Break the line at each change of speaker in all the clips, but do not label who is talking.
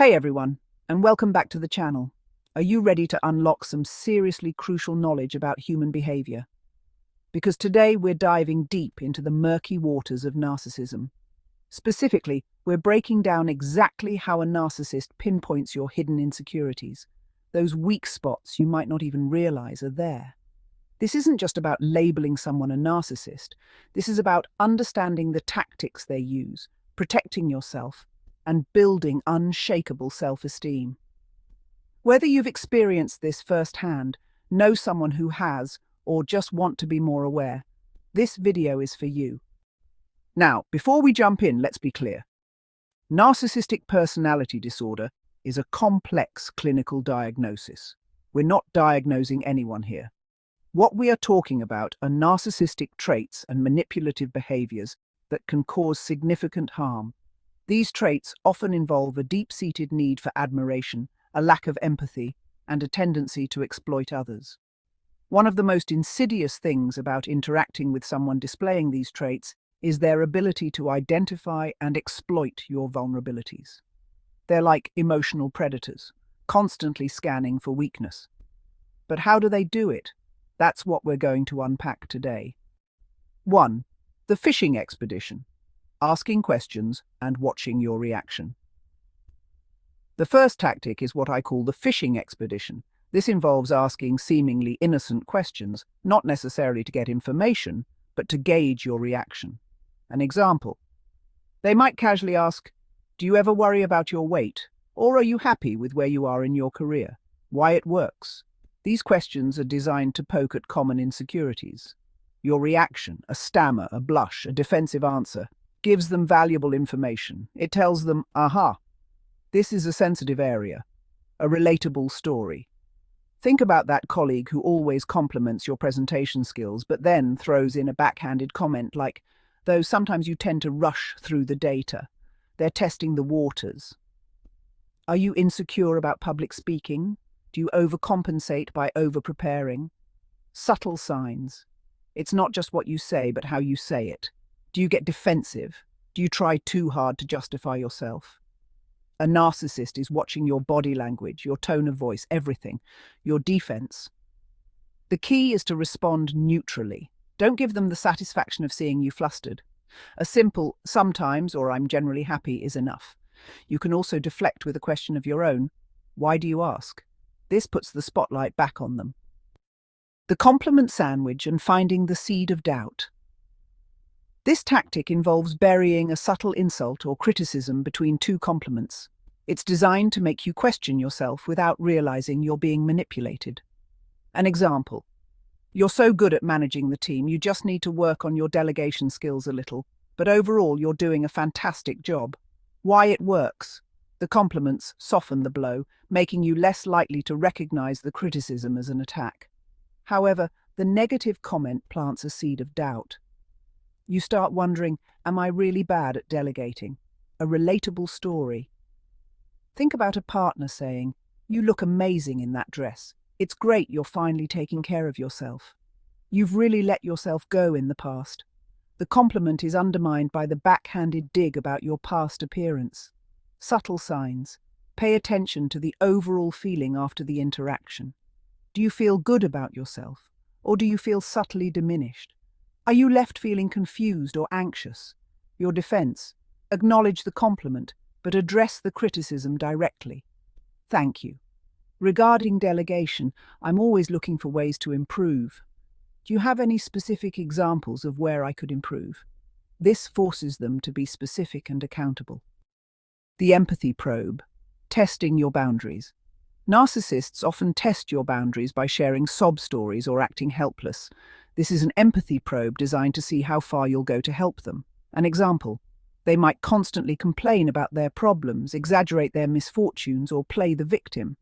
Hey everyone, and welcome back to the channel. Are you ready to unlock some seriously crucial knowledge about human behavior? Because today we're diving deep into the murky waters of narcissism. Specifically, we're breaking down exactly how a narcissist pinpoints your hidden insecurities, those weak spots you might not even realize are there. This isn't just about labeling someone a narcissist. This is about understanding the tactics they use, protecting yourself, and building unshakable self-esteem. Whether you've experienced this firsthand, know someone who has, or just want to be more aware, this video is for you. Now, before we jump in, let's be clear. Narcissistic personality disorder is a complex clinical diagnosis. We're not diagnosing anyone here. What we are talking about are narcissistic traits and manipulative behaviors that can cause significant harm. These traits often involve a deep-seated need for admiration, a lack of empathy, and a tendency to exploit others. One of the most insidious things about interacting with someone displaying these traits is their ability to identify and exploit your vulnerabilities. They're like emotional predators, constantly scanning for weakness. But how do they do it? That's what we're going to unpack today. 1. The fishing expedition. Asking questions and watching your reaction. The first tactic is what I call the fishing expedition. This involves asking seemingly innocent questions, not necessarily to get information, but to gauge your reaction. An example. They might casually ask, "Do you ever worry about your weight? Or are you happy with where you are in your career? Why it works?" These questions are designed to poke at common insecurities. Your reaction, a stammer, a blush, a defensive answer, gives them valuable information. It tells them, aha, this is a sensitive area, a relatable story. Think about that colleague who always compliments your presentation skills, but then throws in a backhanded comment like, "Though sometimes you tend to rush through the data." They're testing the waters. Are you insecure about public speaking? Do you overcompensate by over-preparing? Subtle signs. It's not just what you say, but how you say it. Do you get defensive? Do you try too hard to justify yourself? A narcissist is watching your body language, your tone of voice, everything, your defense. The key is to respond neutrally. Don't give them the satisfaction of seeing you flustered. A simple "sometimes" or "I'm generally happy" is enough. You can also deflect with a question of your own. Why do you ask? This puts the spotlight back on them. The compliment sandwich and finding the seed of doubt. This tactic involves burying a subtle insult or criticism between two compliments. It's designed to make you question yourself without realizing you're being manipulated. An example. You're so good at managing the team, you just need to work on your delegation skills a little, but overall you're doing a fantastic job. Why it works. The compliments soften the blow, making you less likely to recognize the criticism as an attack. However, the negative comment plants a seed of doubt. You start wondering, am I really bad at delegating? A relatable story. Think about a partner saying, "You look amazing in that dress. It's great you're finally taking care of yourself." You've really let yourself go in the past. The compliment is undermined by the backhanded dig about your past appearance. Subtle signs. Pay attention to the overall feeling after the interaction. Do you feel good about yourself, or do you feel subtly diminished? Are you left feeling confused or anxious? Your defense. Acknowledge the compliment, but address the criticism directly. Thank you. Regarding delegation, I'm always looking for ways to improve. Do you have any specific examples of where I could improve? This forces them to be specific and accountable. The empathy probe. Testing your boundaries. Narcissists often test your boundaries by sharing sob stories or acting helpless. This is an empathy probe designed to see how far you'll go to help them. An example. They might constantly complain about their problems, exaggerate their misfortunes, or play the victim.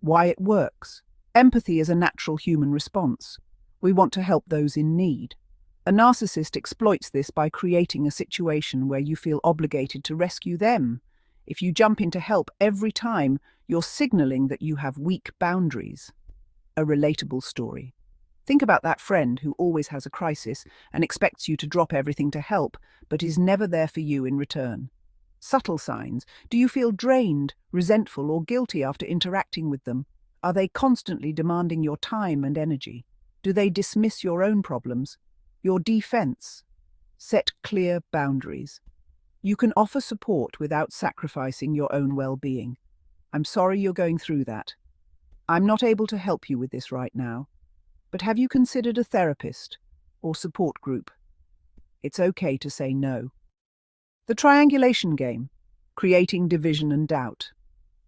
Why it works. Empathy is a natural human response. We want to help those in need. A narcissist exploits this by creating a situation where you feel obligated to rescue them. If you jump in to help every time, you're signaling that you have weak boundaries. A relatable story. Think about that friend who always has a crisis and expects you to drop everything to help, but is never there for you in return. Subtle signs. Do you feel drained, resentful, or guilty after interacting with them? Are they constantly demanding your time and energy? Do they dismiss your own problems? Your defense. Set clear boundaries. You can offer support without sacrificing your own well-being. I'm sorry you're going through that. I'm not able to help you with this right now. But have you considered a therapist or support group? It's okay to say no. The triangulation game, creating division and doubt.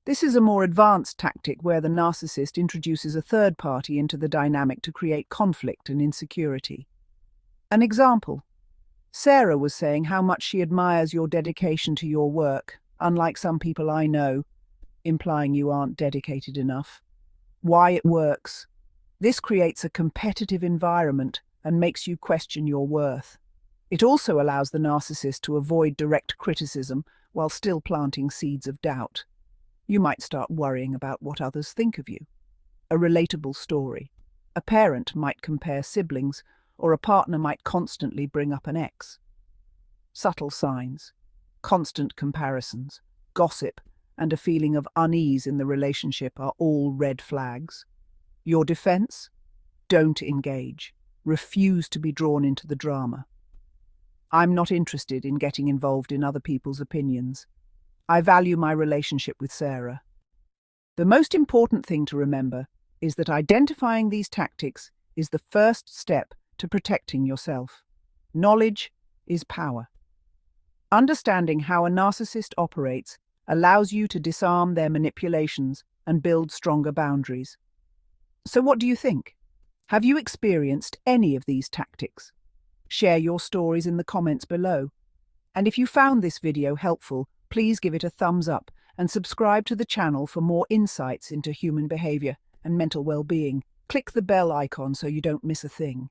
This is a more advanced tactic where the narcissist introduces a third party into the dynamic to create conflict and insecurity. An example. Sarah was saying how much she admires your dedication to your work, unlike some people I know, implying you aren't dedicated enough. Why it works. This creates a competitive environment and makes you question your worth. It also allows the narcissist to avoid direct criticism while still planting seeds of doubt. You might start worrying about what others think of you. A relatable story. A parent might compare siblings, or a partner might constantly bring up an ex. Subtle signs. Constant comparisons, gossip, and a feeling of unease in the relationship are all red flags. Your defense? Don't engage. Refuse to be drawn into the drama. I'm not interested in getting involved in other people's opinions. I value my relationship with Sarah. The most important thing to remember is that identifying these tactics is the first step to protecting yourself. Knowledge is power. Understanding how a narcissist operates allows you to disarm their manipulations and build stronger boundaries. So what do you think? Have you experienced any of these tactics? Share your stories in the comments below. And if you found this video helpful, please give it a thumbs up and subscribe to the channel for more insights into human behavior and mental well-being. Click the bell icon so you don't miss a thing.